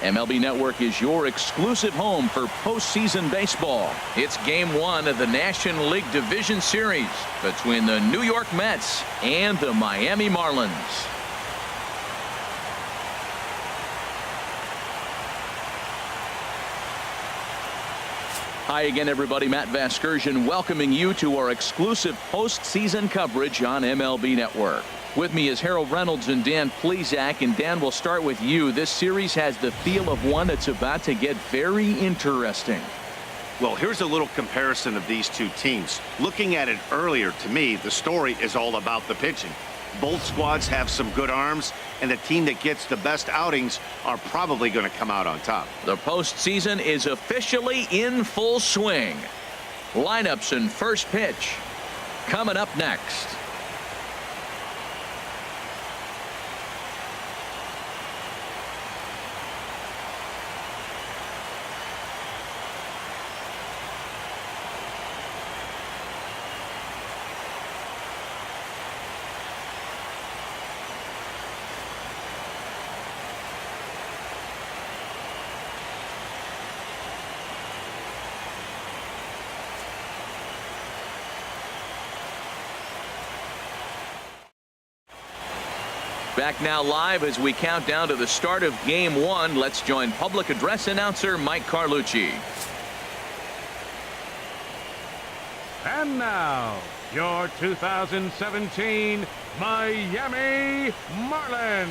MLB Network is your exclusive home for postseason baseball. It's Game 1 of the National League Division Series between the New York Mets and the Miami Marlins. Hi again, everybody. Matt Vasgersian welcoming you to our exclusive postseason coverage on MLB Network. With me is Harold Reynolds and Dan Plesac. And Dan, we'll start with you. This series has the feel of one that's about to get very interesting. Well, here's a little comparison of these two teams. Looking at it earlier, to me, the story is all about the pitching. Both squads have some good arms, and the team that gets the best outings are probably going to come out on top. The postseason is officially in full swing. Lineups and first pitch coming up next. Back now live as we count down to the start of Game 1. Let's join public address announcer Mike Carlucci. And now, your 2017 Miami Marlins.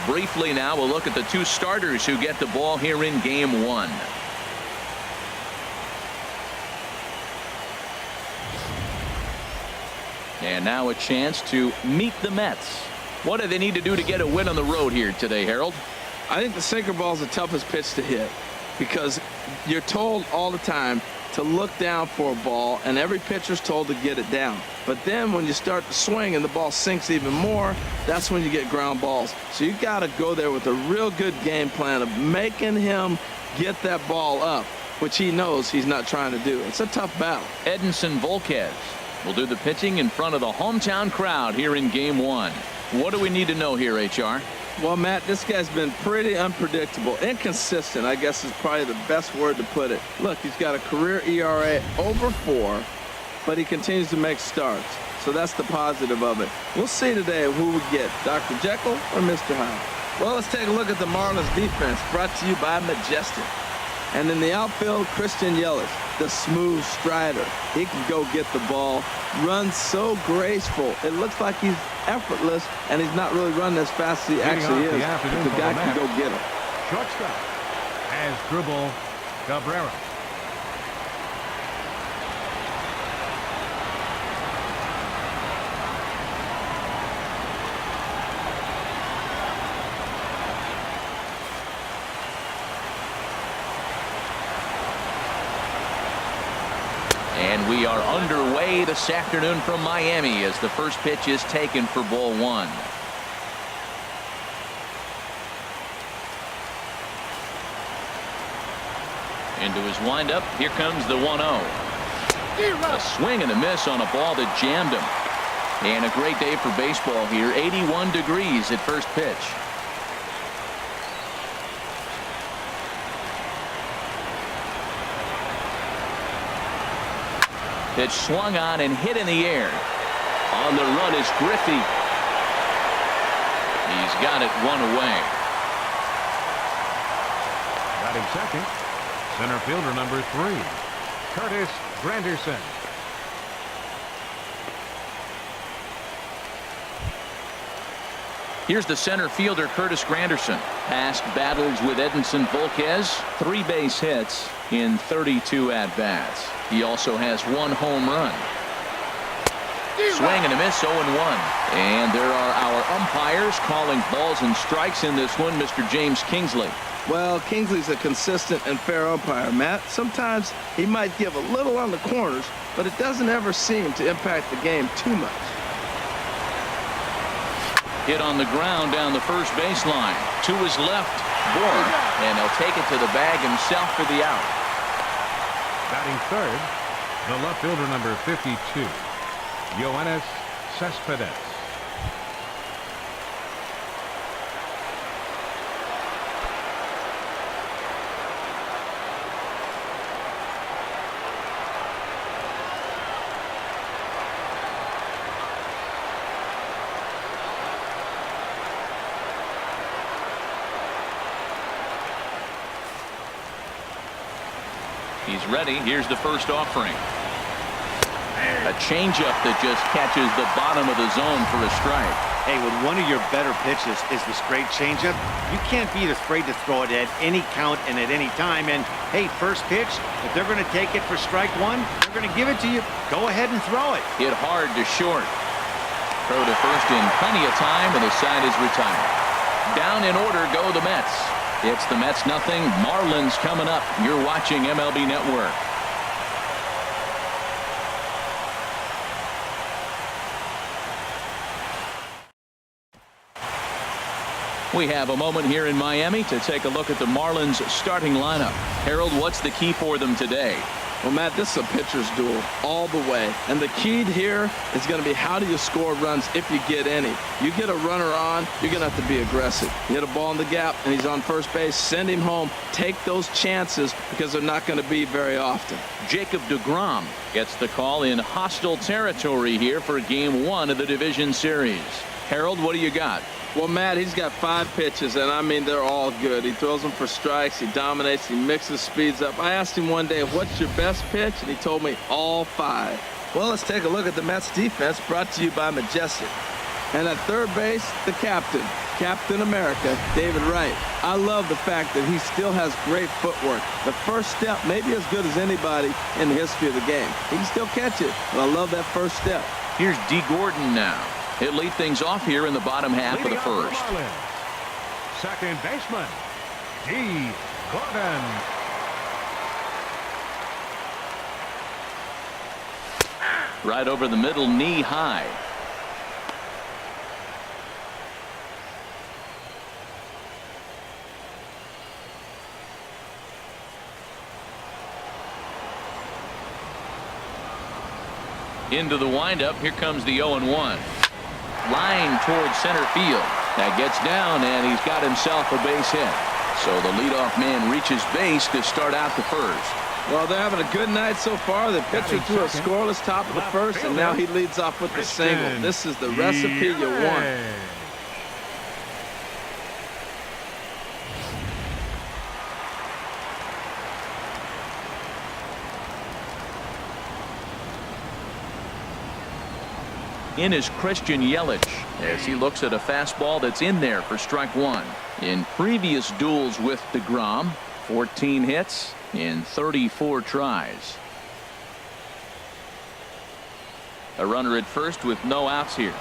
Briefly now, we'll look at the two starters who get the ball here in Game 1. And now a chance to meet the Mets. What do they need to do to get a win on the road here today, Harold? I think the sinker ball is the toughest pitch to hit because you're told all the time to look down for a ball, and every pitcher's told to get it down. But then when you start to swing and the ball sinks even more, that's when you get ground balls. So you got to go there with a real good game plan of making him get that ball up, which he knows he's not trying to do. It's a tough battle. Edinson Volquez will do the pitching in front of the hometown crowd here in Game 1. What do we need to know here, HR? Well, Matt, this guy's been pretty unpredictable. Inconsistent, I guess, is probably the best word to put it. Look, he's got a career ERA over 4, but he continues to make starts. So that's the positive of it. We'll see today who we get, Dr. Jekyll or Mr. Hyde. Well, let's take a look at the Marlins defense, brought to you by Majestic. And in the outfield, Christian Yelich, the smooth strider. He can go get the ball, runs so graceful. It looks like he's effortless, and he's not really running as fast as he actually is. The guy can go get him. Shortstop as Dribble Cabrera. And we are underway this afternoon from Miami as the first pitch is taken for ball 1. Into his windup. Here comes the 1-0. A swing and a miss on a ball that jammed him. And a great day for baseball here. 81 degrees at first pitch. Pitch swung on and hit in the air. On the run is Griffey. He's got it 1 away. Batting second, center fielder number 3, Curtis Granderson. Here's the center fielder, Curtis Granderson. Past battles with Edinson Volquez, 3 base hits in 32 at-bats. He also has 1 home run. Swing and a miss, 0-1. And there are our umpires calling balls and strikes in this one, Mr. James Kingsley. Well, Kingsley's a consistent and fair umpire, Matt. Sometimes he might give a little on the corners, but it doesn't ever seem to impact the game too much. Hit on the ground down the first baseline. To his left, Bourne, and he'll take it to the bag himself for the out. Batting third, the left fielder, number 52, Yoenis Cespedes. He's ready. Here's the first offering. A changeup that just catches the bottom of the zone for a strike. Hey, with one of your better pitches is the straight changeup, you can't be afraid to throw it at any count and at any time. And, hey, first pitch, if they're going to take it for strike one, they're going to give it to you. Go ahead and throw it. Hit hard to short. Throw to first in plenty of time, and the side is retired. Down in order go the Mets. It's the Mets nothing. Marlins coming up. You're watching MLB Network. We have a moment here in Miami to take a look at the Marlins starting lineup. Harold, what's the key for them today? Well, Matt, this is a pitcher's duel all the way. And the key here is going to be how do you score runs if you get any. You get a runner on, you're going to have to be aggressive. You hit a ball in the gap, and he's on first base. Send him home. Take those chances because they're not going to be very often. Jacob deGrom gets the call in hostile territory here for Game 1 of the Division Series. Harold, what do you got? Well, Matt, he's got 5 pitches, and I mean, they're all good. He throws them for strikes. He dominates. He mixes speeds up. I asked him one day, what's your best pitch? And he told me all 5. Well, let's take a look at the Mets defense, brought to you by Majestic. And at third base, the captain, Captain America, David Wright. I love the fact that he still has great footwork. The first step may be as good as anybody in the history of the game. He can still catch it, but I love that first step. Here's D. Gordon now. He'll lead things off here in the bottom half of the first. Second baseman, D. Gordon. Right over the middle, knee high. Into the windup. Here comes the 0-1. Line towards center field. That gets down, and he's got himself a base hit. So the leadoff man reaches base to start out the first. Well, they're having a good night so far. The pitcher threw a scoreless top of the first, and now he leads off with the single. This is the recipe you want. In is Christian Yelich as he looks at a fastball that's in there for strike 1. In previous duels with deGrom, 14 hits in 34 tries. A runner at first with no outs here.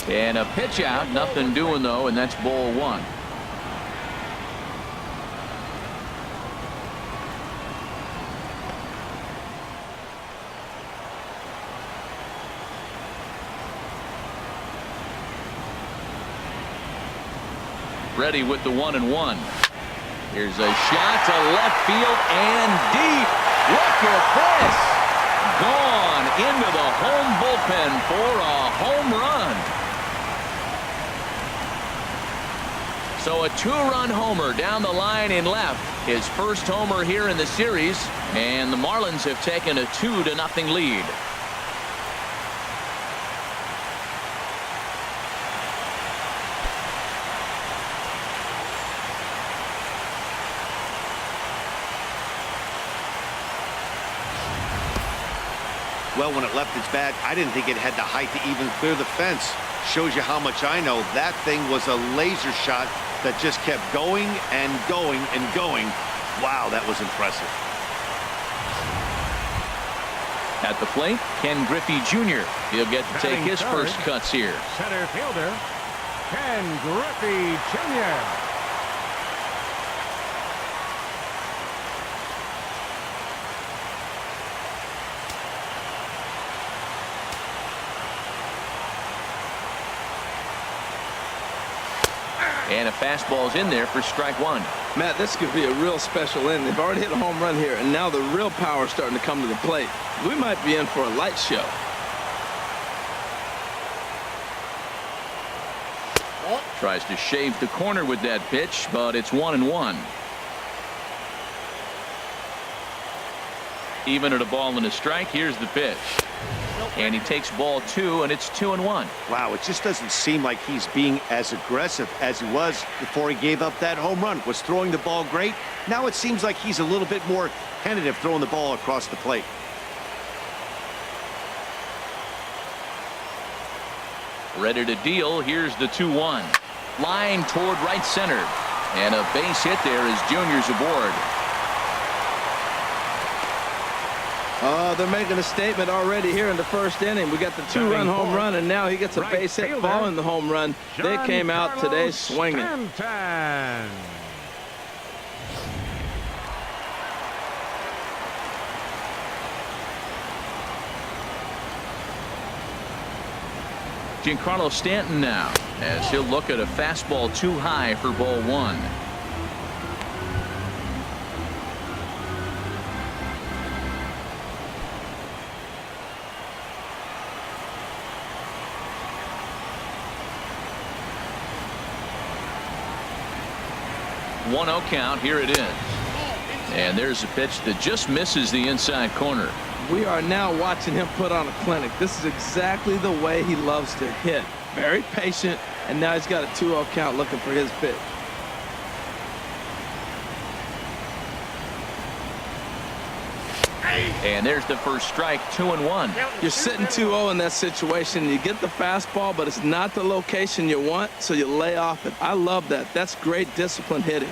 And a pitch out, nothing doing though, and that's ball 1. Ready with the 1-1. Here's a shot to left field and deep. Look at this. Gone into the home bullpen for a home run. So a 2-run homer down the line in left. His first homer here in the series, and the Marlins have taken a 2-0 lead. Well, when it left its bat, I didn't think it had the height to even clear the fence. Shows you how much I know. That thing was a laser shot that just kept going and going and going. Wow, that was impressive. At the plate, Ken Griffey Jr. He'll get to take his first cuts here. Center fielder, Ken Griffey Jr. And a fastball's in there for strike one. Matt, this could be a real special inning. They've already hit a home run here, and now the real power is starting to come to the plate. We might be in for a light show. Tries to shave the corner with that pitch, but it's 1-1. Even at a ball and a strike, here's the pitch. And he takes ball 2, and it's 2-1. Wow, it just doesn't seem like he's being as aggressive as he was before he gave up that home run. Was throwing the ball great. Now it seems like he's a little bit more tentative throwing the ball across the plate. Ready to deal. Here's the 2-1. Line toward right center. And a base hit there as Junior's aboard. Oh, they're making a statement already here in the first inning. We got the 2-run home run, and now he gets a base hit following the home run. They came out today swinging. Giancarlo Stanton now, as he'll look at a fastball too high for ball 1. One 0 count. Here it is. And there's a pitch that just misses the inside corner. We are now watching him put on a clinic. This is exactly the way he loves to hit. Very patient, and now he's got a 2-0 count looking for his pitch. And there's the first strike, 2-1. You're sitting 2-0 in that situation. You get the fastball, but it's not the location you want, so you lay off it. I love that. That's great disciplined hitting.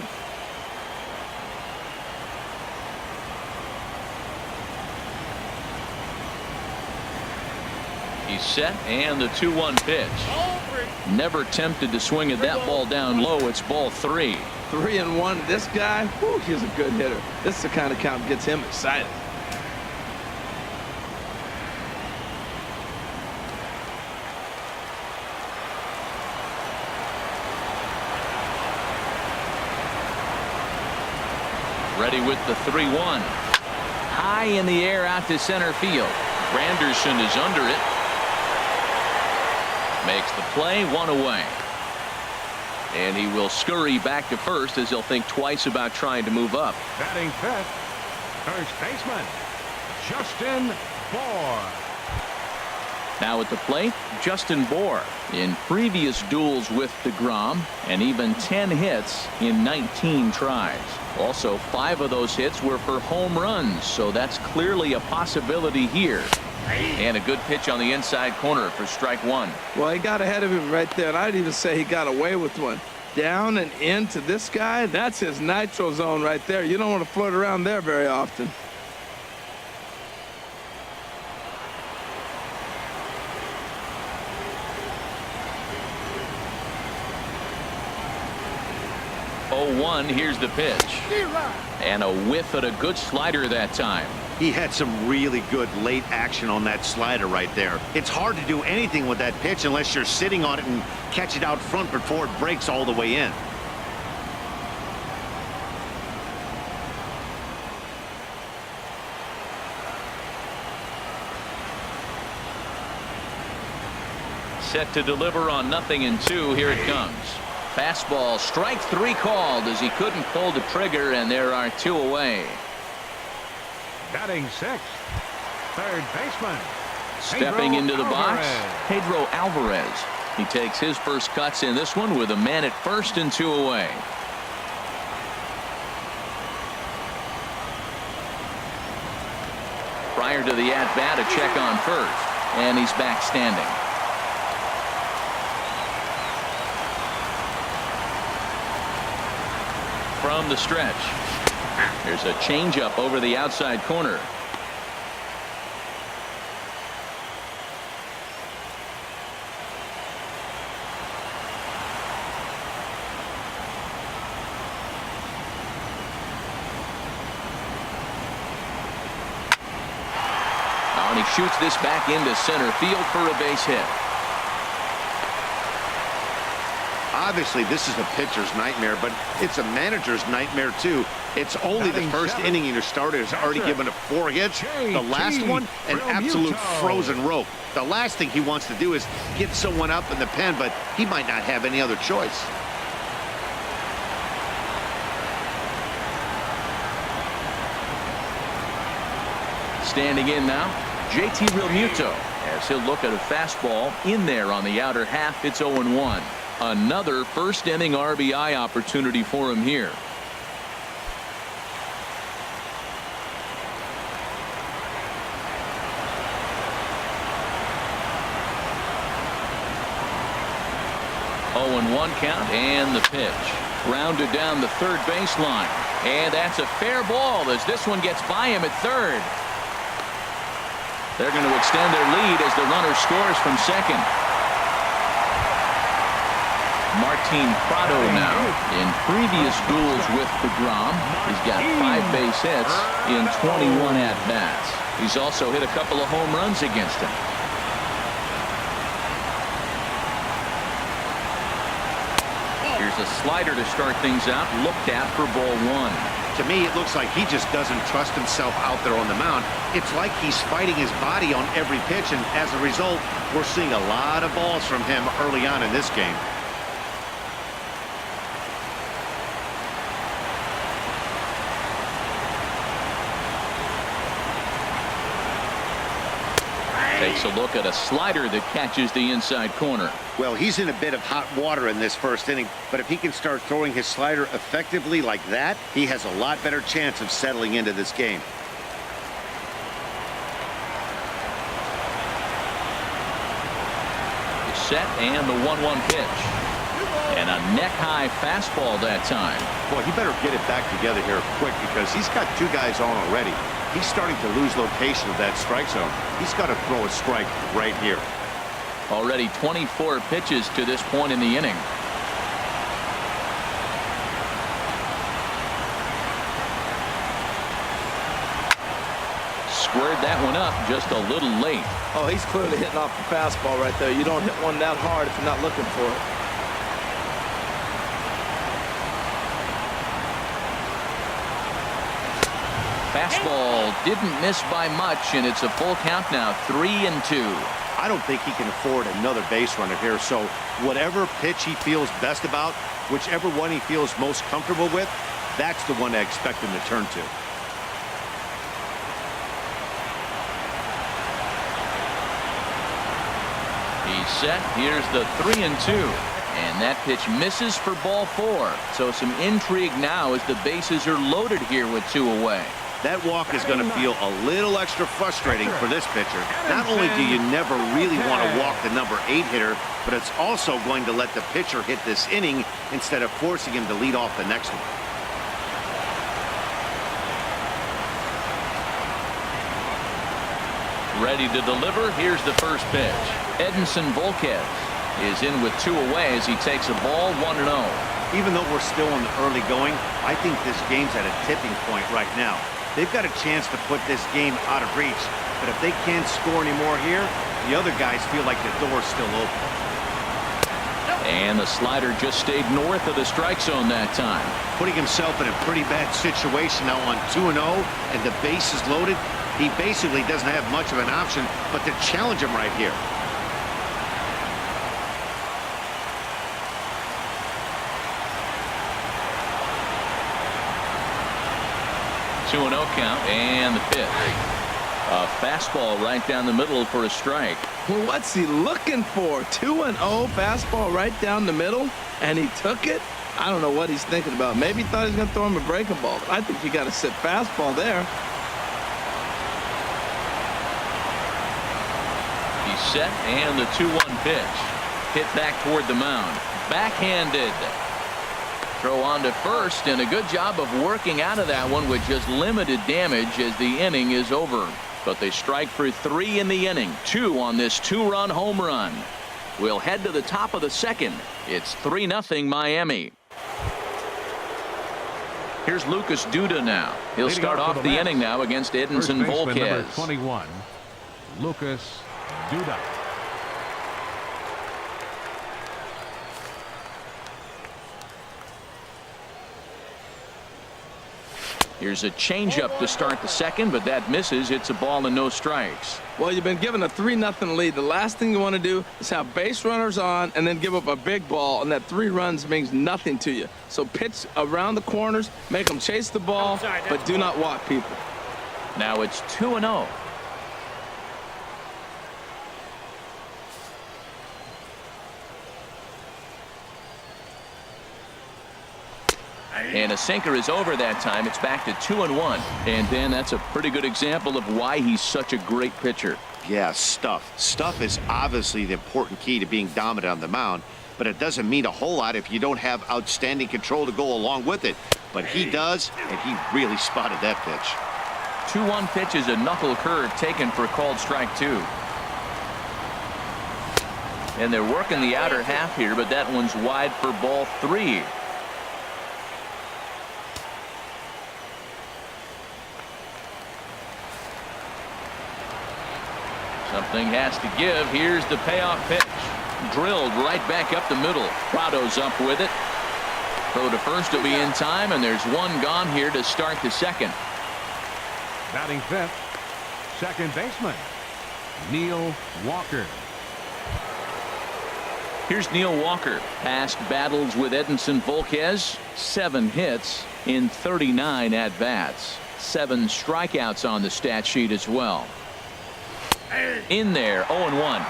He's set, and the 2-1 pitch. Never tempted to swing at that ball down low. It's ball 3. 3-1. This guy, whew, he's a good hitter. This is the kind of count that gets him excited. Ready with the 3-1. High in the air out to center field. Granderson is under it. Makes the play, 1 away. And he will scurry back to first as he'll think twice about trying to move up. Batting fifth, first baseman, Justin Bour. Now at the plate, Justin Bour. In previous duels with DeGrom, and even 10 hits in 19 tries. Also, 5 of those hits were for home runs, so that's clearly a possibility here. And a good pitch on the inside corner for strike 1. Well, he got ahead of him right there, and I'd even say he got away with one. Down and into this guy, that's his nitro zone right there. You don't want to float around there very often. Here's the pitch. And a whiff at a good slider that time. He had some really good late action on that slider right there. It's hard to do anything with that pitch unless you're sitting on it and catch it out front before it breaks all the way in. Set to deliver on 0-2. Here it comes. Fastball, strike 3 called as he couldn't pull the trigger, and there are 2 away. Batting sixth, third baseman, Stepping into the box, Alvarez. Pedro Alvarez. He takes his first cuts in this one with a man at first and 2 away. Prior to the at-bat, a check on first, and he's back standing. From the stretch, there's a changeup over the outside corner. And he shoots this back into center field for a base hit. Obviously, this is a pitcher's nightmare, but it's a manager's nightmare, too. It's only the first inning your starter has already given up 4 hits. The last one, an absolute frozen rope. The last thing he wants to do is get someone up in the pen, but he might not have any other choice. Standing in now, JT Realmuto, as he'll look at a fastball in there on the outer half. It's 0-1. Another first inning RBI opportunity for him here. Oh, 1 count, and the pitch. Rounded down the third baseline. And that's a fair ball as this one gets by him at third. They're going to extend their lead as the runner scores from second. Martin Prado now. In previous duels with DeGrom, he's got 5 base hits in 21 at-bats. He's also hit a couple of home runs against him. Here's a slider to start things out, looked at for ball 1. To me, it looks like he just doesn't trust himself out there on the mound. It's like he's fighting his body on every pitch, and as a result, we're seeing a lot of balls from him early on in this game. Takes a look at a slider that catches the inside corner. Well, he's in a bit of hot water in this first inning, but if he can start throwing his slider effectively like that, he has a lot better chance of settling into this game. It's set, and the 1-1 pitch. And a neck-high fastball that time. Boy, he better get it back together here quick because he's got 2 guys on already. He's starting to lose location of that strike zone. He's got to throw a strike right here. Already 24 pitches to this point in the inning. Squared that one up just a little late. Oh, he's clearly hitting off the fastball right there. You don't hit one that hard if you're not looking for it. Fastball didn't miss by much, and it's a full count now, 3-2. I don't think he can afford another base runner here, so whatever pitch he feels best about, whichever one he feels most comfortable with, that's the one I expect him to turn to. He's set. Here's the 3-2. And that pitch misses for ball 4. So some intrigue now as the bases are loaded here with 2 away. That walk is going to feel a little extra frustrating for this pitcher. Not only do you never really want to walk the number 8 hitter, but it's also going to let the pitcher hit this inning instead of forcing him to lead off the next one. Ready to deliver. Here's the first pitch. Edinson Volquez is in with 2 away as he takes a ball 1-0. Even though we're still in the early going, I think this game's at a tipping point right now. They've got a chance to put this game out of reach, but if they can't score anymore here, the other guys feel like the door's still open. And the slider just stayed north of the strike zone that time. Putting himself in a pretty bad situation now on 2-0, and the base is loaded. He basically doesn't have much of an option but to challenge him right here. Two 2-0 count, and the pitch. A fastball right down the middle for a strike. Well, what's he looking for? 2-0 fastball right down the middle, and he took it? I don't know what he's thinking about. Maybe he thought he was going to throw him a breaking ball. But I think you got to sit fastball there. He's set, and the 2-1 pitch. Hit back toward the mound. Backhanded. Throw on to first, and a good job of working out of that one with just limited damage as the inning is over. But they strike for 3 in the inning, 2 on this 2-run home run. We'll head to the top of the second. It's 3-0 Miami. Here's Lucas Duda now. He'll start off the inning now against Edinson Volquez. Number 21, Lucas Duda. Here's a changeup to start the second, but that misses. It's a ball and no strikes. Well, you've been given a 3-0 lead. The last thing you want to do is have base runners on and then give up a big ball, and that 3 runs means nothing to you. So pitch around the corners, make them chase the ball, but do not walk people. Now it's 2-0. And a sinker is over that time. It's back to 2-1. And Dan, that's a pretty good example of why he's such a great pitcher. Yeah, stuff. Stuff is obviously the important key to being dominant on the mound, but it doesn't mean a whole lot if you don't have outstanding control to go along with it. But he does, and he really spotted that pitch. 2-1 pitch is a knuckle curve taken for a called strike 2. And they're working the outer half here, but that one's wide for ball 3. Something has to give. Here's the payoff pitch. Drilled right back up the middle. Prado's up with it. Throw to first will be in time, and there's one gone here to start the second. Batting fifth, second baseman, Neil Walker. Here's Neil Walker. Past battles with Edinson Volquez. 7 hits in 39 at-bats. 7 strikeouts on the stat sheet as well. In there, 0-1.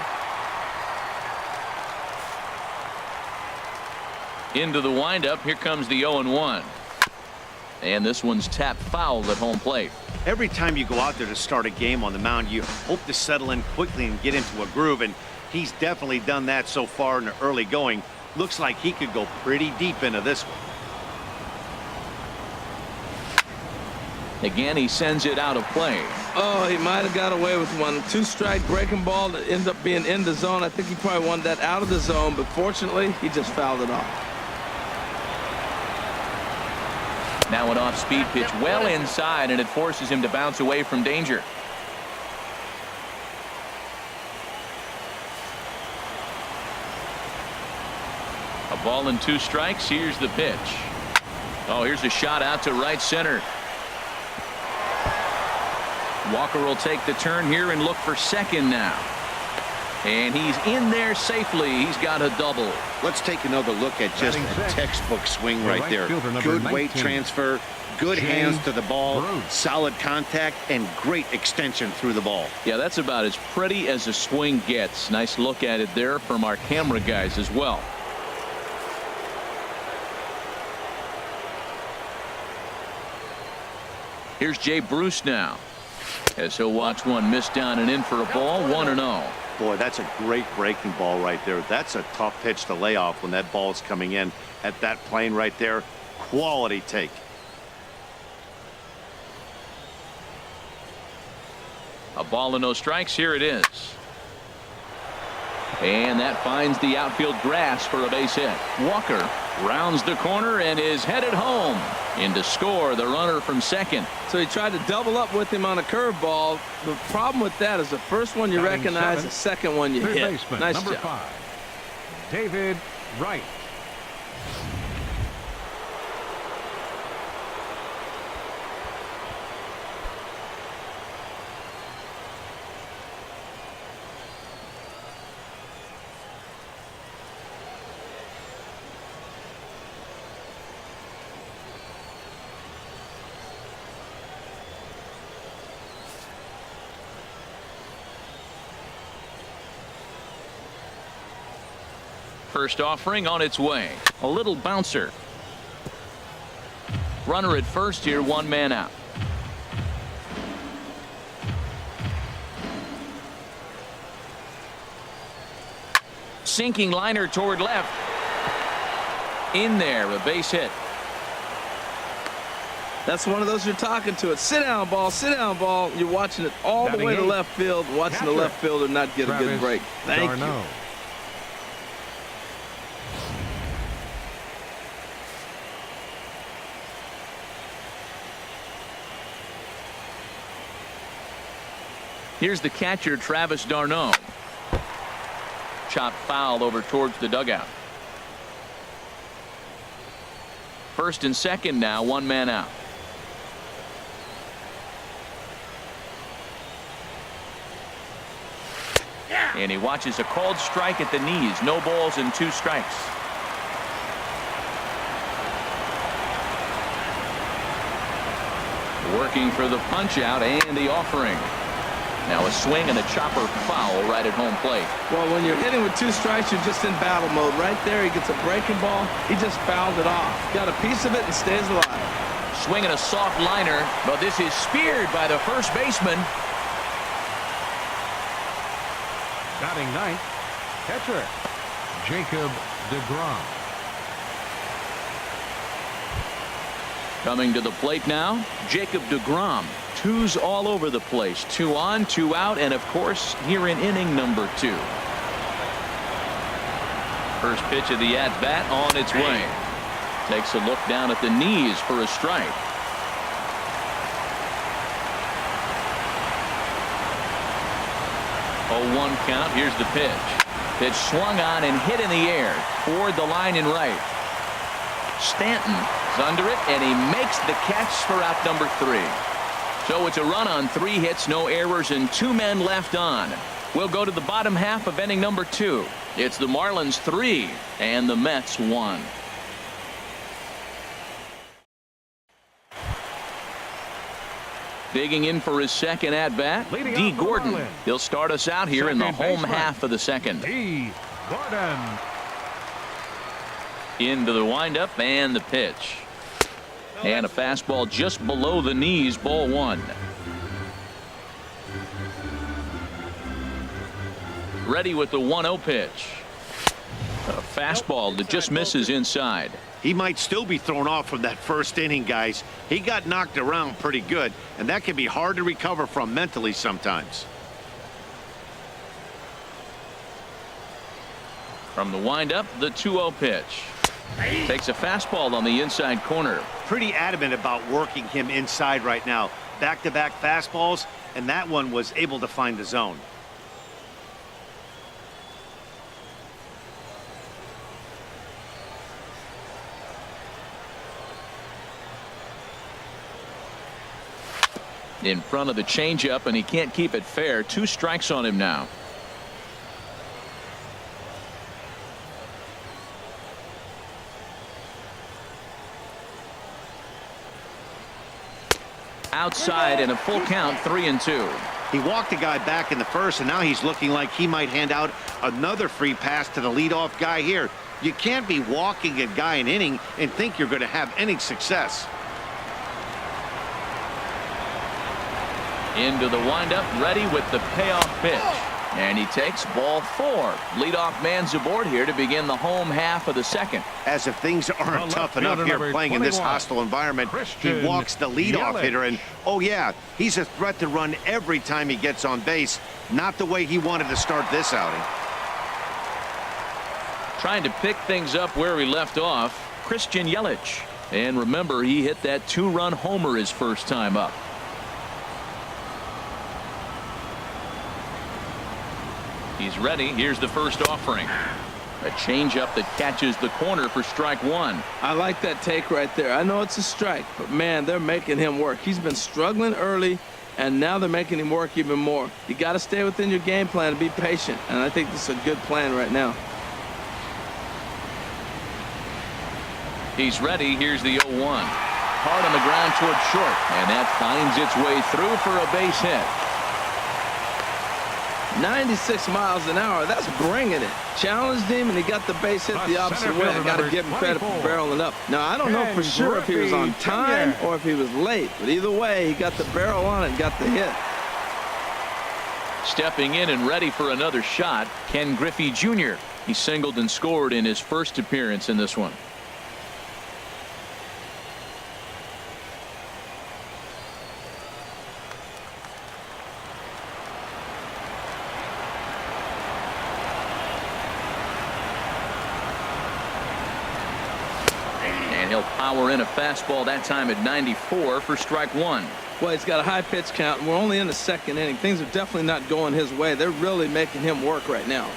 Into the windup. Here comes the 0-1. And this one's tapped foul at home plate. Every time you go out there to start a game on the mound, you hope to settle in quickly and get into a groove, and he's definitely done that so far in the early going. Looks like he could go pretty deep into this one. Again, he sends it out of play. Oh, he might have got away with one. 2-strike breaking ball that ends up being in the zone. I think he probably wanted that out of the zone, but fortunately, he just fouled it off. Now an off-speed pitch well inside, and it forces him to bounce away from danger. A ball and 2 strikes. Here's the pitch. Oh, here's a shot out to right center. Walker will take the turn here and look for second now. And he's in there safely. He's got a double. Let's take another look at just a textbook swing right there. Good weight transfer, good hands to the ball, solid contact, and great extension through the ball. Yeah, that's about as pretty as a swing gets. Nice look at it there from our camera guys as well. Here's Jay Bruce now, as he'll watch one miss down and in for a ball. 1-0. Boy, that's a great breaking ball right there. That's a tough pitch to lay off when that ball is coming in at that plane right there. Quality take. A ball and no strikes. Here it is. And that finds the outfield grass for a base hit. Walker rounds the corner and is headed home. In to score the runner from second. So he tried to double up with him on a curveball. The problem with that is the first one you recognize, the second one you hit. Baseman, nice number job. 5, David Wright. First offering on its way. A little bouncer. Runner at first here, 1 man out. Sinking liner toward left. In there, a base hit. That's one of those you're talking to. It. Sit down ball, sit down ball. You're watching it all the way to left field, watching the left fielder not get a good break. Thank you. Here's the catcher, Travis d'Arnaud. Chopped foul over towards the dugout. First and second now, 1 man out. And he watches a called strike at the knees. No balls and 2 strikes. Working for the punch out and the offering. Now a swing and a chopper foul right at home plate. Well, when you're hitting with 2 strikes, you're just in battle mode. Right there, he gets a breaking ball. He just fouled it off. Got a piece of it and stays alive. Swinging a soft liner, but this is speared by the first baseman. Batting ninth, catcher Jacob deGrom. Coming to the plate now, Jacob deGrom. 2s all over the place. 2 on, 2 out, and of course, here in inning number 2. First pitch of the at-bat on its way. Takes a look down at the knees for a strike. 0-1 count. Here's the pitch. Pitch swung on and hit in the air toward the line and right. Stanton is under it, and he makes the catch for out number 3. So it's a run on 3 hits, no errors, and 2 men left on. We'll go to the bottom half of inning number 2. It's the Marlins 3 and the Mets 1. Digging in for his second at-bat, D. Gordon. He'll start us out here in the home half of the second. D. Gordon. Into the windup and the pitch. And a fastball just below the knees, ball 1. Ready with the 1-0 pitch. A fastball that just misses inside. He might still be thrown off from that first inning, guys. He got knocked around pretty good, and that can be hard to recover from mentally sometimes. From the windup, the 2-0 pitch. Takes a fastball on the inside corner. Pretty adamant about working him inside right now. Back-to-back fastballs, and that one was able to find the zone. In front of the changeup, and he can't keep it fair. 2 strikes on him now. Outside and a full count, 3-2. He walked the guy back in the first, and now he's looking like he might hand out another free pass to the leadoff guy here. You can't be walking a guy an inning and think you're going to have any success. Into the windup, ready with the payoff pitch. And he takes ball 4. Leadoff man's aboard here to begin the home half of the second. As if things aren't tough enough here playing in this hostile environment, he walks the leadoff hitter, and oh yeah, he's a threat to run every time he gets on base. Not the way he wanted to start this outing. Trying to pick things up where he left off, Christian Yelich. And remember, he hit that 2-run homer his first time up. He's ready. Here's the first offering. A changeup that catches the corner for strike 1. I like that take right there. I know it's a strike, but man, they're making him work. He's been struggling early, and now they're making him work even more. You got to stay within your game plan and be patient, and I think this is a good plan right now. He's ready. Here's the 0-1. Hard on the ground toward short, and that finds its way through for a base hit. 96 miles an hour. That's bringing it. Challenged him, and he got the base hit the opposite way. I got to give him credit for barreling up. Now, I don't know for sure if he was on time or if he was late, but either way, he got the barrel on it and got the hit. Stepping in and ready for another shot, Ken Griffey Jr. He singled and scored in his first appearance in this one. He'll power in a fastball that time at 94 for strike 1. Well, he's got a high pitch count. We're only in the second inning. Things are definitely not going his way. They're really making him work right now.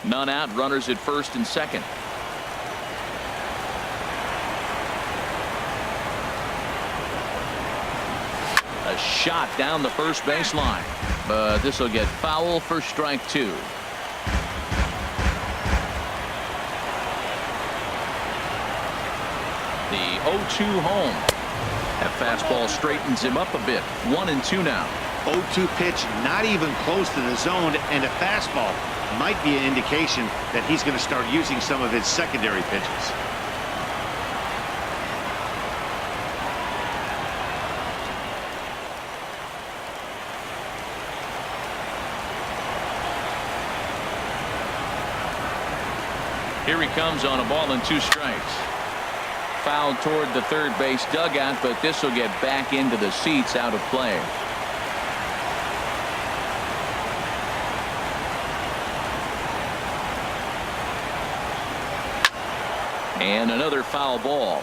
None out, runners at first and second. A shot down the first baseline, but this will get foul for strike 2. The 0-2 home. That fastball straightens him up a bit. 1-2 now. 0-2 pitch, not even close to the zone, and a fastball might be an indication that he's going to start using some of his secondary pitches. Here he comes on a ball and 2 strikes. Fouled toward the third base dugout, but this will get back into the seats, out of play. And another foul ball.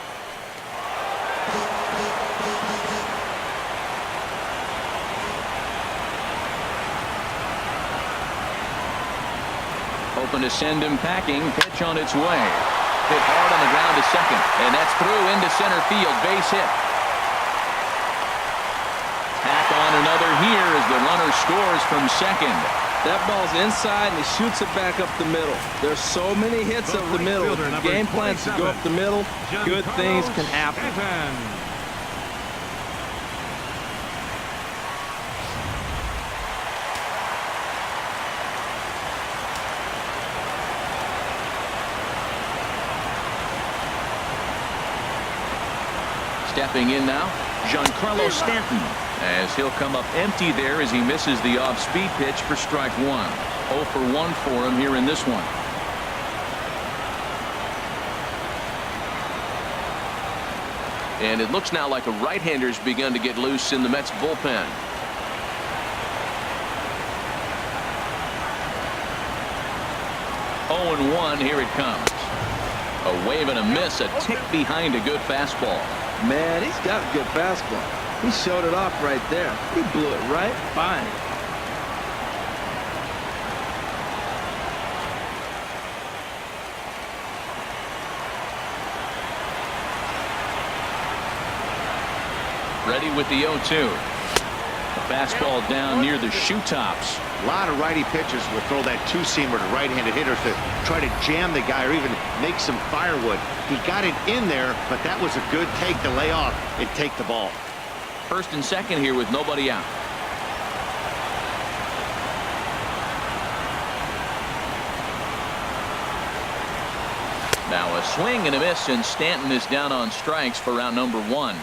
Hoping to send him packing. Pitch on its way. Hit hard on the ground to second. And that's through into center field. Base hit. Tack on another here as the runner scores from second. That ball's inside, and he shoots it back up the middle. There's so many hits up the middle. If the game plans to go up the middle, good things can happen. Stepping in now, Giancarlo Stanton, as he'll come up empty there as he misses the off-speed pitch for strike 1. 0 for 1 for him here in this one. And it looks now like a right-hander's begun to get loose in the Mets bullpen. Oh and 1, here it comes. A wave and a miss, a tick behind a good fastball. Man, he's got a good fastball. He showed it off right there. He blew it right by him. Ready with the 0-2. A fastball down near the shoe tops. A lot of righty pitchers will throw that two-seamer to right-handed hitters to try to jam the guy or even make some firewood. He got it in there, but that was a good take to lay off and take the ball. First and second here with nobody out. Now a swing and a miss, and Stanton is down on strikes for round number 1.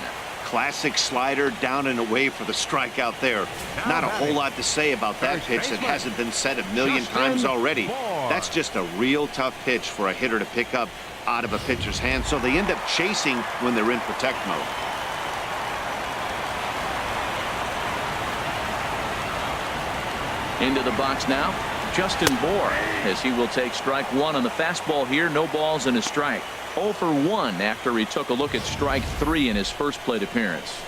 Classic slider down and away for the strikeout there. Not a whole lot to say about that pitch that hasn't been said a million times already. That's just a real tough pitch for a hitter to pick up out of a pitcher's hand, so they end up chasing when they're in protect mode. Into the box now, Justin Bour, as he will take strike 1 on the fastball here. No balls and a strike. 0 for 1 after he took a look at strike 3 in his first plate appearance.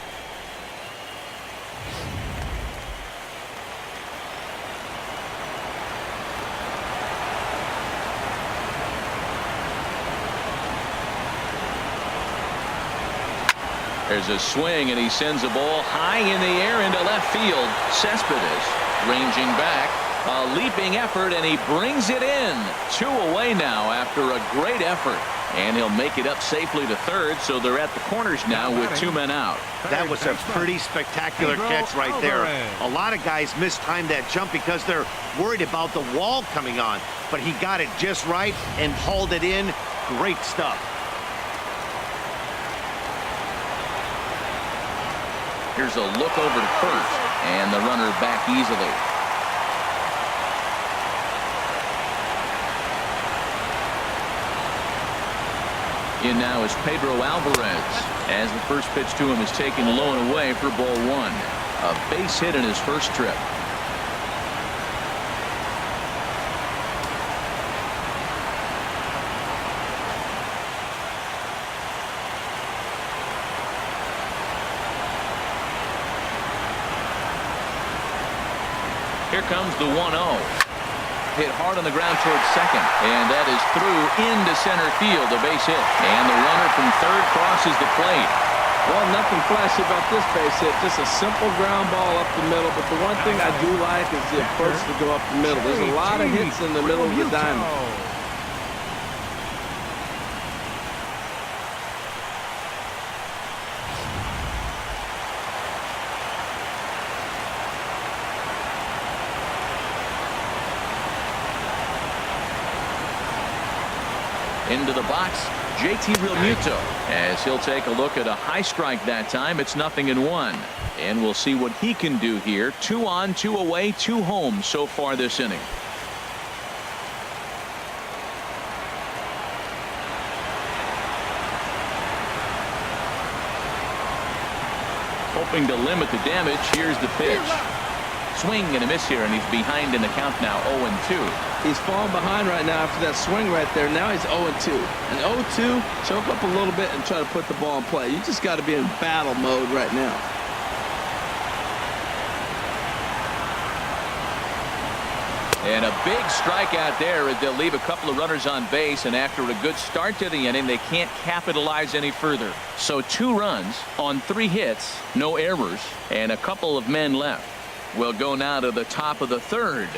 There's a swing, and he sends a ball high in the air into left field. Cespedes ranging back, a leaping effort, and he brings it in. 2 away now after a great effort. And he'll make it up safely to third, so they're at the corners now with 2 men out. That was a pretty spectacular catch right there. A lot of guys mistimed that jump because they're worried about the wall coming on. But he got it just right and hauled it in. Great stuff. Here's a look over to first, and the runner back easily. In now is Pedro Alvarez, as the first pitch to him is taken low and away for ball 1. A base hit in his first trip. Here comes the 1-0. Hit hard on the ground towards second, and that is through into center field, a base hit. And the runner from third crosses the plate. Well, nothing flashy about this base hit. Just a simple ground ball up the middle. But the one thing I do like is the approach to go up the middle. There's a lot of hits in the middle of the diamond. Into the box, JT Realmuto, as he'll take a look at a high strike that time. It's 0-1, and we'll see what he can do here. 2 on, 2 away, 2 home so far this inning. Hoping to limit the damage. Here's the pitch. Swing and a miss here, and he's behind in the count now, 0-2. He's falling behind right now after that swing right there. Now he's 0-2. And 0-2, choke up a little bit and try to put the ball in play. You just got to be in battle mode right now. And a big strikeout there as they'll leave a couple of runners on base, and after a good start to the inning, they can't capitalize any further. So 2 runs on 3 hits, no errors, and a couple of men left. We'll go now to the top of the 3rd.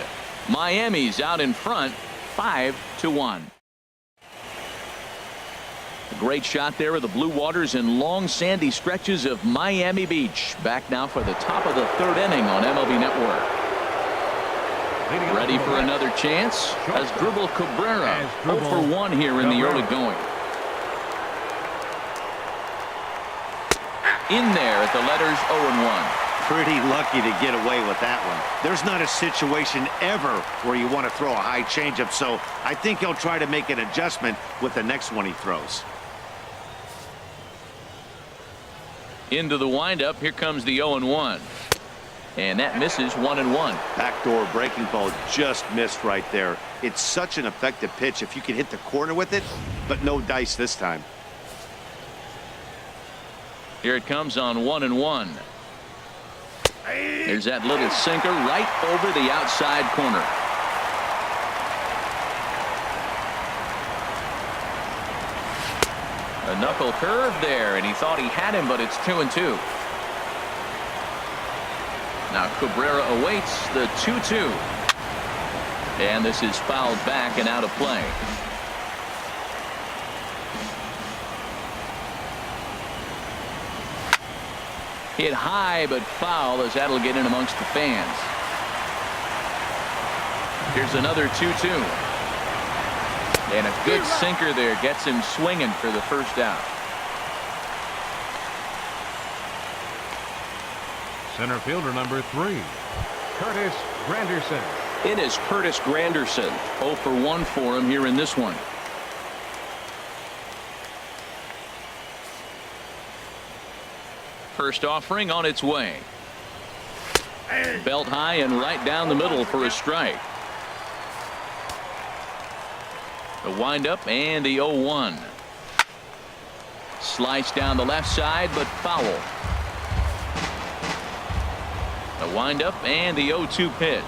Miami's out in front, 5-1. A great shot there of the blue waters and long sandy stretches of Miami Beach. Back now for the top of the 3rd inning on MLB Network. Ready for another chance as Dribble Cabrera 0 for 1 here in the early going. In there at the letters 0-1. Pretty lucky to get away with that one. There's not a situation ever where you want to throw a high changeup, so I think he'll try to make an adjustment with the next one he throws. Into the windup. Here comes the 0-1. And that misses 1-1. Backdoor breaking ball just missed right there. It's such an effective pitch if you can hit the corner with it, but no dice this time. Here it comes on 1-1. There's that little sinker right over the outside corner. A knuckle curve there, and he thought he had him, but it's 2-2. Now Cabrera awaits the 2-2. And this is fouled back and out of play. Hit high but foul, as that'll get in amongst the fans. Here's another 2-2. And a good sinker there gets him swinging for the first out. Center fielder number 3, Curtis Granderson. It is Curtis Granderson. 0 for 1 for him here in this one. First offering on its way. Belt high and right down the middle for a strike. The windup and the 0-1. Slice down the left side, but foul. The windup and the 0-2 pitch.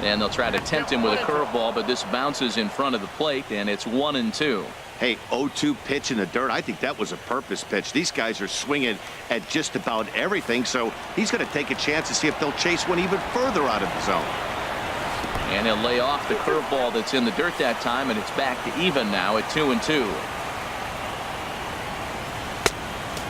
And they'll try to tempt him with a curveball, but this bounces in front of the plate, and it's 1-2. Hey, 0-2 pitch in the dirt. I think that was a purpose pitch. These guys are swinging at just about everything, so he's going to take a chance to see if they'll chase one even further out of the zone. And he'll lay off the curveball that's in the dirt that time, and it's back to even now at 2-2.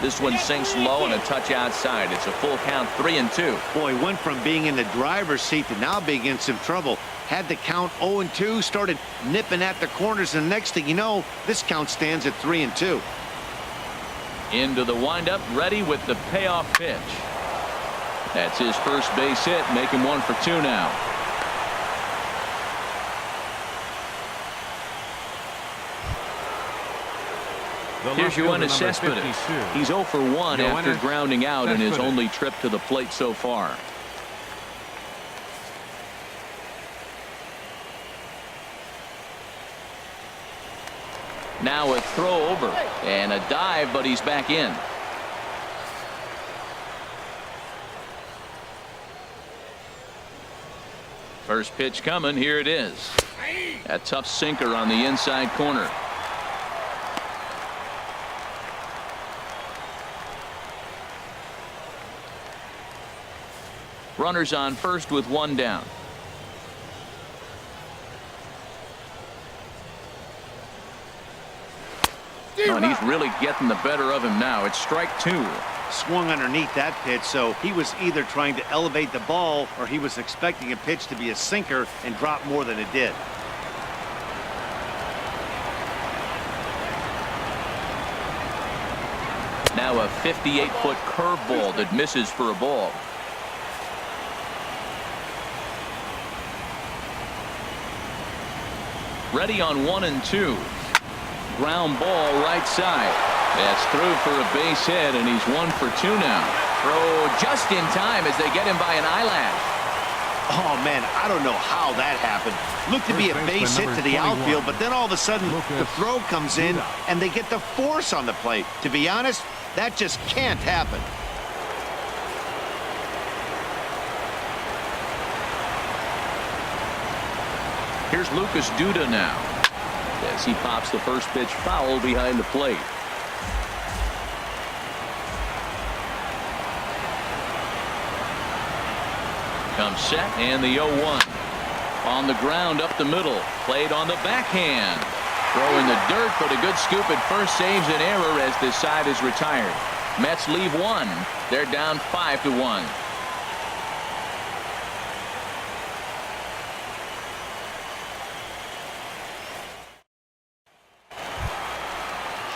This one sinks low and a touch outside. It's a full count, 3-2. Boy, went from being in the driver's seat to now being in some trouble. Had the count 0-2, started nipping at the corners, and next thing you know, this count stands at 3-2. Into the windup, ready with the payoff pitch. That's his first base hit, making 1 for 2 now. Here's Yoenis Cespedes. He's 0 for 1 after grounding out in his only trip to the plate so far. Now a throw over and a dive, but he's back in. First pitch coming. Here it is. A tough sinker on the inside corner. Runners on first with one down. Oh, and he's really getting the better of him now. It's strike two. Swung underneath that pitch, so he was either trying to elevate the ball or he was expecting a pitch to be a sinker and drop more than it did. Now a 58-foot curveball that misses for a ball. Ready on 1 and 2. Ground ball right side. That's through for a base hit, and he's 1 for 2 now. Throw just in time as they get him by an eyelash. Oh, man, I don't know how that happened. Looked to be a base hit to the outfield, but then all of a sudden the throw comes in and they get the force on the plate. To be honest, that just can't happen. Here's Lucas Duda now as he pops the first pitch foul behind the plate. Comes set, and the 0-1 on the ground up the middle, played on the backhand. Throw in the dirt, but a good scoop at first saves an error as this side is retired. Mets leave one. They're down 5-1.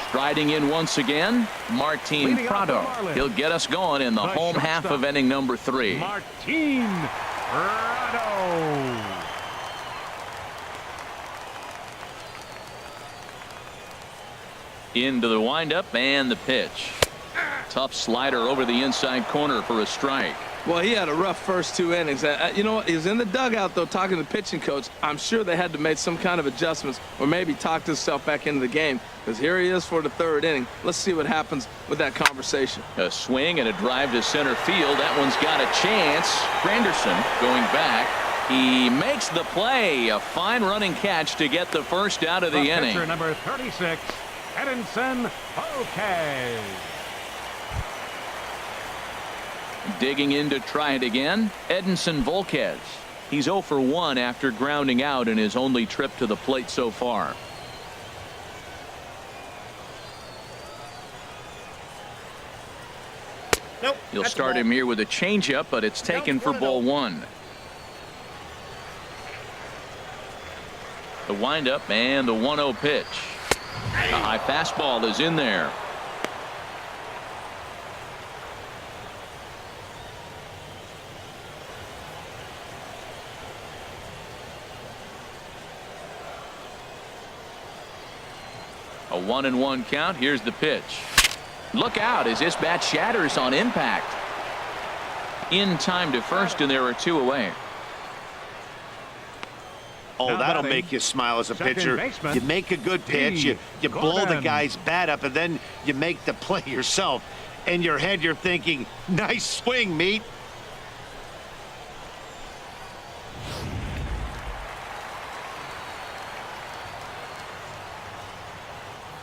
Striding in once again, Martin Prado. He'll get us going in the home half of inning number 3. Martin Prado. Into the windup and the pitch. Tough slider over the inside corner for a strike. Well, he had a rough first 2 innings. You know what? He was in the dugout, though, talking to the pitching coach. I'm sure they had to make some kind of adjustments or maybe talk himself back into the game, because here he is for the 3rd inning. Let's see what happens with that conversation. A swing and a drive to center field. That one's got a chance. Granderson going back. He makes the play. A fine running catch to get the first out of the inning. Pitcher number 36, Edinson Volquez. Digging in to try it again, Edinson Volquez. He's 0 for 1 after grounding out in his only trip to the plate so far. Nope. He'll start him here with a changeup, but it's taken for ball 1. The windup and the 1-0 pitch. A high fastball is in there. A 1-1 count. Here's the pitch. Look out as this bat shatters on impact. In time to first, and there are 2 away. Oh, that'll make you smile as a pitcher. You make a good pitch, you blow the guy's bat up, and then you make the play yourself. In your head, you're thinking, nice swing, meat.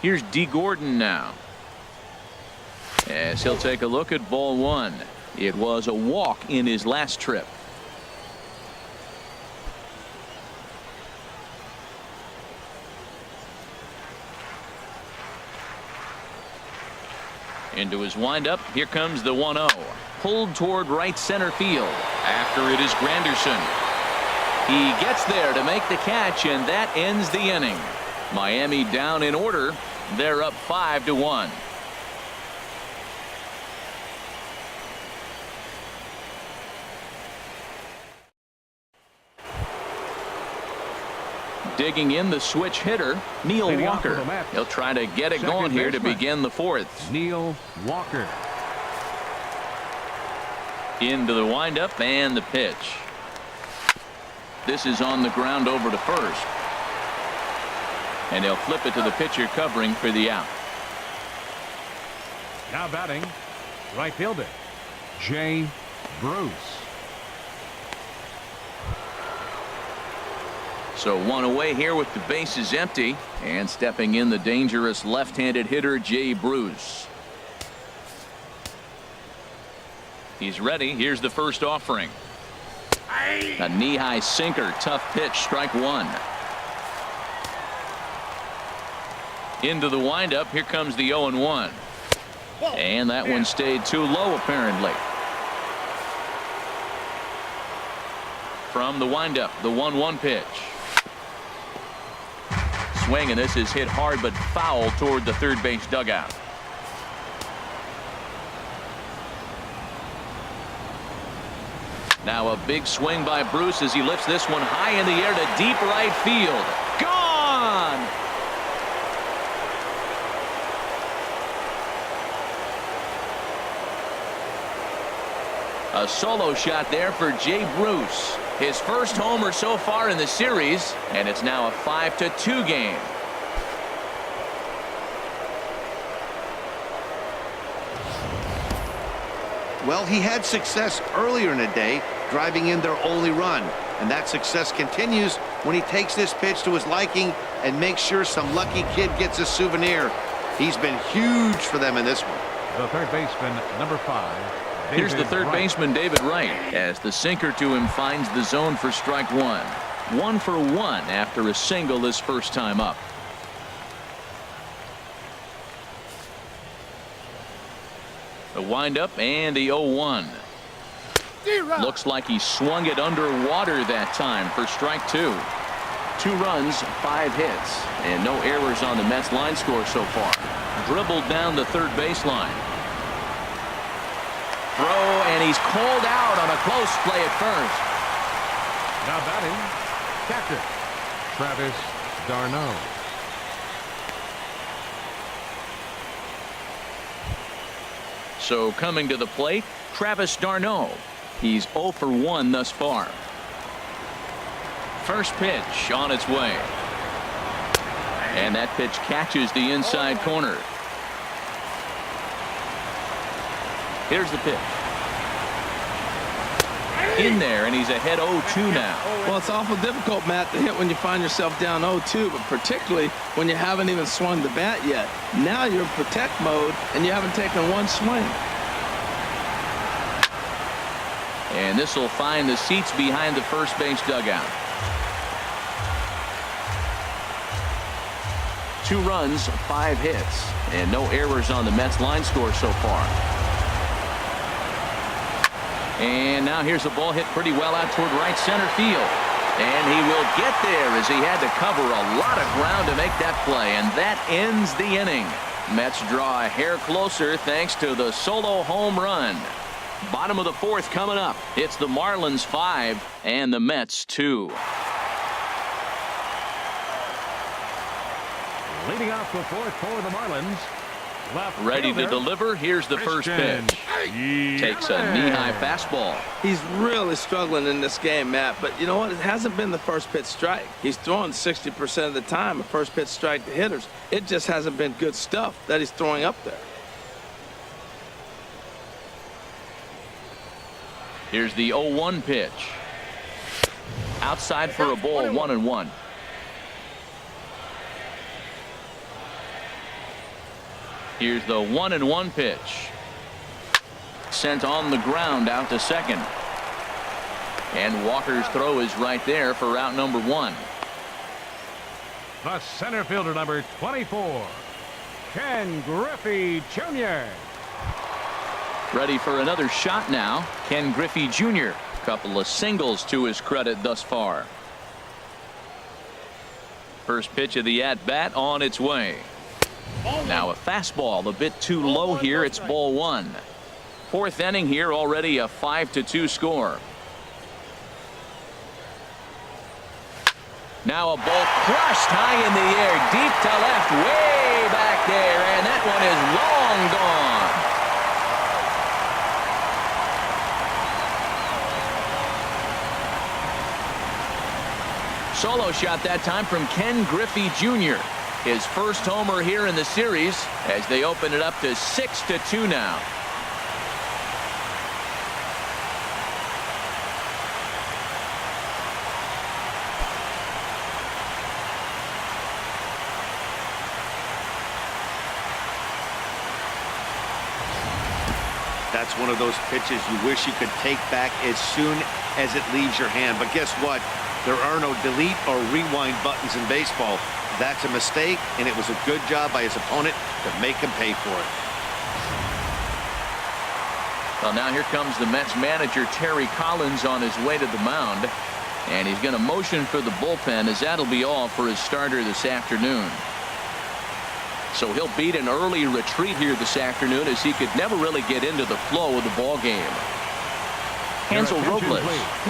Here's D. Gordon now, as he'll take a look at ball 1. It was a walk in his last trip. Into his windup. Here comes the 1-0. Pulled toward right center field. After it is Granderson. He gets there to make the catch, and that ends the inning. Miami down in order. They're up 5-1. Digging in the switch hitter, Neil Walker. He'll try to get it going here to begin the 4th. Neil Walker. Into the windup and the pitch. This is on the ground over to first. And he'll flip it to the pitcher covering for the out. Now batting, right fielder, Jay Bruce. So 1 away here with the bases empty, and stepping in the dangerous left-handed hitter Jay Bruce. He's ready. Here's the first offering. A knee-high sinker, tough pitch, strike one. Into the windup, here comes the 0-1. And that one stayed too low apparently. From the windup, the 1-1 pitch. Swing, and this is hit hard but foul toward the third base dugout. Now a big swing by Bruce as he lifts this one high in the air to deep right field. Gone! A solo shot there for Jay Bruce. His first homer so far in the series, and it's now a 5-2 game. Well, he had success earlier in the day, driving in their only run. And that success continues when he takes this pitch to his liking and makes sure some lucky kid gets a souvenir. He's been huge for them in this one. The third baseman, number 5. Here's the third Wright. baseman, David Wright, as the sinker to him finds the zone for strike one. 1 for 1 after a single his first time up. The windup and the 0-1. Looks like he swung it underwater that time for strike two. 2 runs, 5 hits, and no errors on the Mets line score so far. Dribbled down the third baseline. Throw, and he's called out on a close play at first. Now batting, catcher, Travis d'Arnaud. So coming to the plate, Travis d'Arnaud. He's 0 for 1 thus far. First pitch on its way. And that pitch catches the inside corner. Here's the pitch. In there, and he's ahead 0-2 now. Well, it's awful difficult, Matt, to hit when you find yourself down 0-2, but particularly when you haven't even swung the bat yet. Now you're in protect mode, and you haven't taken one swing. And this will find the seats behind the first base dugout. 2 runs, 5 hits, and no errors on the Mets line score so far. And now here's a ball hit pretty well out toward right center field. And he will get there as he had to cover a lot of ground to make that play. And that ends the inning. Mets draw a hair closer thanks to the solo home run. Bottom of the 4th coming up. It's the Marlins 5 and the Mets 2. Leading off the 4th for the Marlins. Ready to deliver. Here's the first pitch. Takes a knee-high fastball. He's really struggling in this game, Matt, but you know what? It hasn't been the first pitch strike. He's throwing 60% of the time a first pitch strike to hitters. It just hasn't been good stuff that he's throwing up there. Here's the 0-1 pitch. Outside for a ball, 1-1. Here's the 1-1 pitch. Sent on the ground out to second. And Walker's throw is right there for out number 1. The center fielder, number 24, Ken Griffey Jr. Ready for another shot now. Ken Griffey Jr. Couple of singles to his credit thus far. First pitch of the at-bat on its way. Now a fastball a bit too low here. It's ball 1. 4th inning here, already a 5-2 score. Now a ball crushed high in the air, deep to left, way back there, and that one is long gone. Solo shot that time from Ken Griffey Jr. His first homer here in the series as they open it up to 6-2 now. That's one of those pitches you wish you could take back as soon as it leaves your hand. But guess what? There are no delete or rewind buttons in baseball. That's a mistake, and it was a good job by his opponent to make him pay for it. Well, now here comes the Mets manager, Terry Collins, on his way to the mound. And he's going to motion for the bullpen, as that'll be all for his starter this afternoon. So he'll beat an early retreat here this afternoon, as he could never really get into the flow of the ball game. Hansel Robles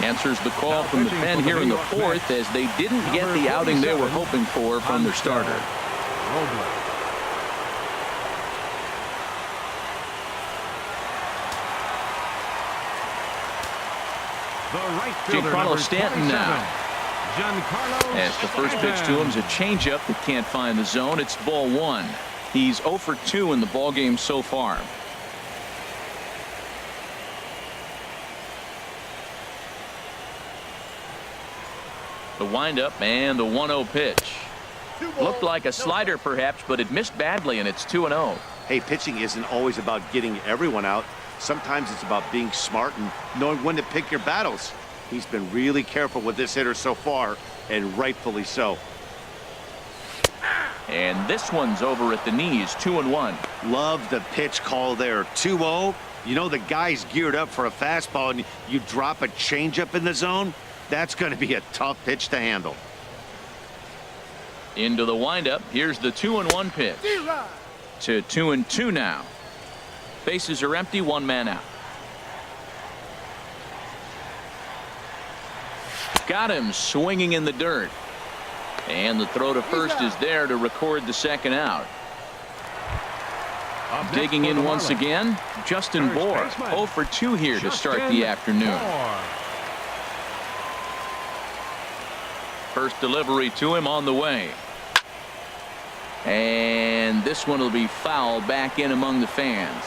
answers the call from the pen here in the fourth, as they didn't get the outing they were hoping for from their starter. Giancarlo Stanton now. As the first pitch to him is a changeup that can't find the zone. It's ball one. He's 0 for 2 in the ball game so far. The windup and the 1-0 pitch. Looked like a slider perhaps, but it missed badly, and it's 2-0. Hey, pitching isn't always about getting everyone out. Sometimes it's about being smart and knowing when to pick your battles. He's been really careful with this hitter so far, and rightfully so. And this one's over at the knees, 2-1. Love the pitch call there. 2-0. You know the guy's geared up for a fastball, and you drop a changeup in the zone. That's going to be a tough pitch to handle. Into the windup. Here's the 2-1 pitch. To 2-2 now. Bases are empty, one man out. Got him swinging in the dirt. And the throw to first is there to record the second out. Digging in once again, Justin Bour, 0 for 2 here to start the afternoon. First delivery to him on the way. And this one will be foul back in among the fans.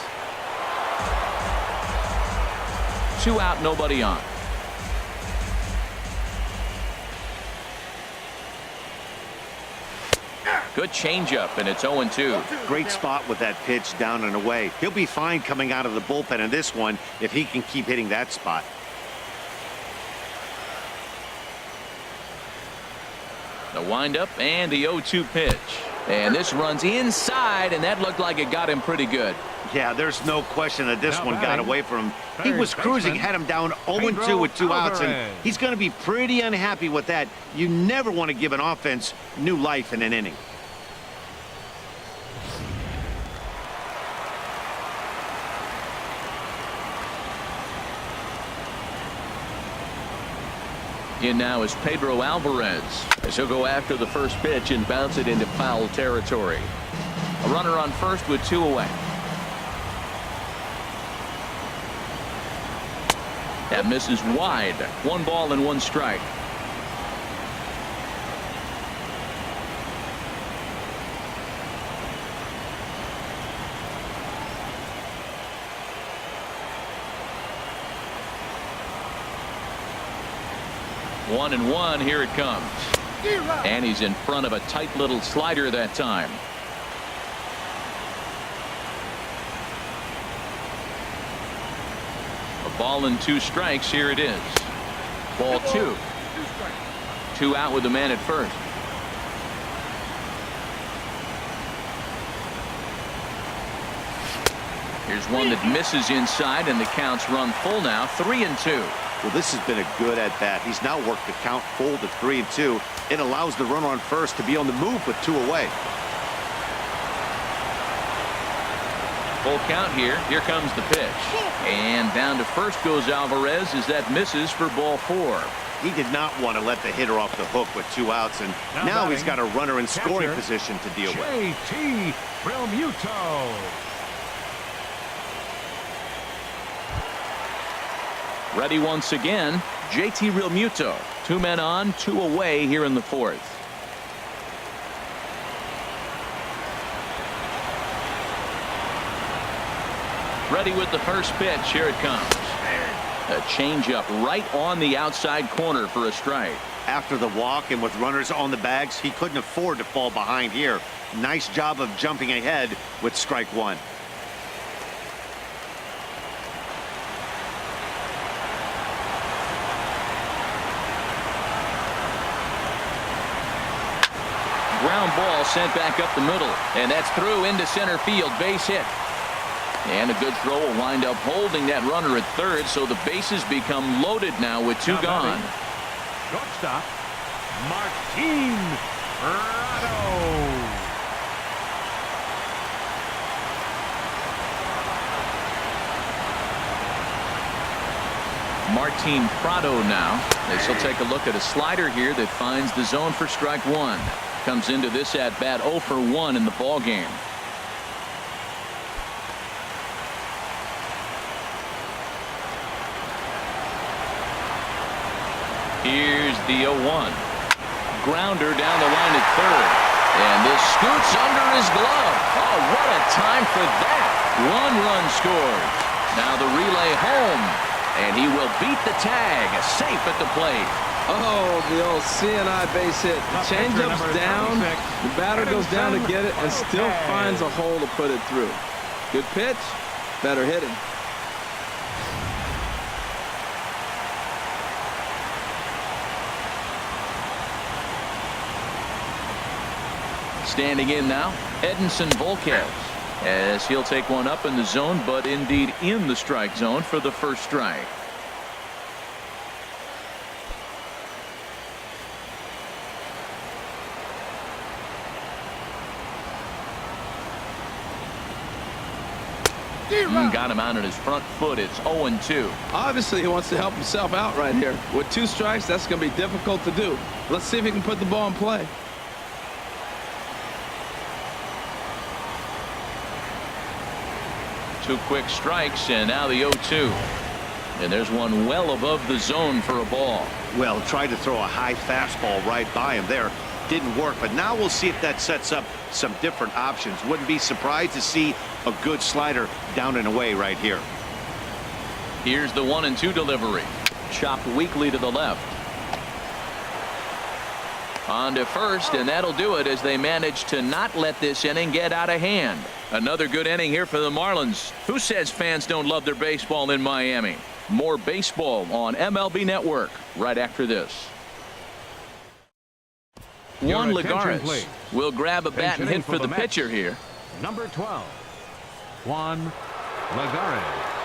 2 out, nobody on. Good changeup, and it's 0-2. Great spot with that pitch down and away. He'll be fine coming out of the bullpen in this one if he can keep hitting that spot. The windup and the 0-2 pitch. And this runs inside, and that looked like it got him pretty good. Yeah, there's no question that this one got away from him. He was cruising, had him down 0-2 with 2 outs, and he's going to be pretty unhappy with that. You never want to give an offense new life in an inning. In now is Pedro Alvarez, as he'll go after the first pitch and bounce it into foul territory. A runner on first with 2 away. That misses wide. 1 ball and 1 strike. One and 1. Here it comes. And he's in front of a tight little slider that time. A ball and 2 strikes. Here it is. Ball 2. 2 out with the man at first. Here's one that misses inside, and the count's run full now. 3-2. Well, this has been a good at-bat. He's now worked the count full to 3-2. It allows the runner on first to be on the move with 2 away. Full count here. Here comes the pitch. And down to first goes Alvarez as that misses for ball 4. He did not want to let the hitter off the hook with 2 outs, and now he's got a runner in scoring position to deal with. JT Realmuto. Ready once again, JT Realmuto. 2 men on, 2 away here in the 4th. Ready with the first pitch. Here it comes. A changeup right on the outside corner for a strike. After the walk and with runners on the bags, he couldn't afford to fall behind here. Nice job of jumping ahead with strike 1. ground ball sent back up the middle. And that's through into center field. Base hit. And a good throw will wind up holding that runner at third, so the bases become loaded now with two gone. Shortstop, Martin Prado. Martin Prado now, as he'll take a look at a slider here that finds the zone for strike one. Comes into this at bat 0 for 1 in the ball game. Here's the 0-1. Grounder down the line at third. And this scoots under his glove. Oh, what a time for that. 1 run scores. Now the relay home. And he will beat the tag. Safe at the plate. Oh, the old CNI base hit. Changeup's down. The batter goes down to get it and still finds a hole to put it through. Good pitch. Better hitting. Standing in now, Edinson Volquez, as he'll take one up in the zone, but indeed in the strike zone for the first strike. Got him out on his front foot. It's 0-2. Obviously, he wants to help himself out right here. With 2 strikes, that's going to be difficult to do. Let's see if he can put the ball in play. Two quick strikes, and now the 0-2. And there's one well above the zone for a ball. Well, tried to throw a high fastball right by him there. Didn't work, but now we'll see if that sets up some different options. Wouldn't be surprised to see a good slider down and away right here. Here's the 1-2 delivery. Chopped weakly to the left. On to first, and that'll do it as they manage to not let this inning get out of hand. Another good inning here for the Marlins. Who says fans don't love their baseball in Miami? More baseball on MLB Network right after this. Juan Lagares will grab a bat and hit for the pitcher here. Number 12, Juan Lagares.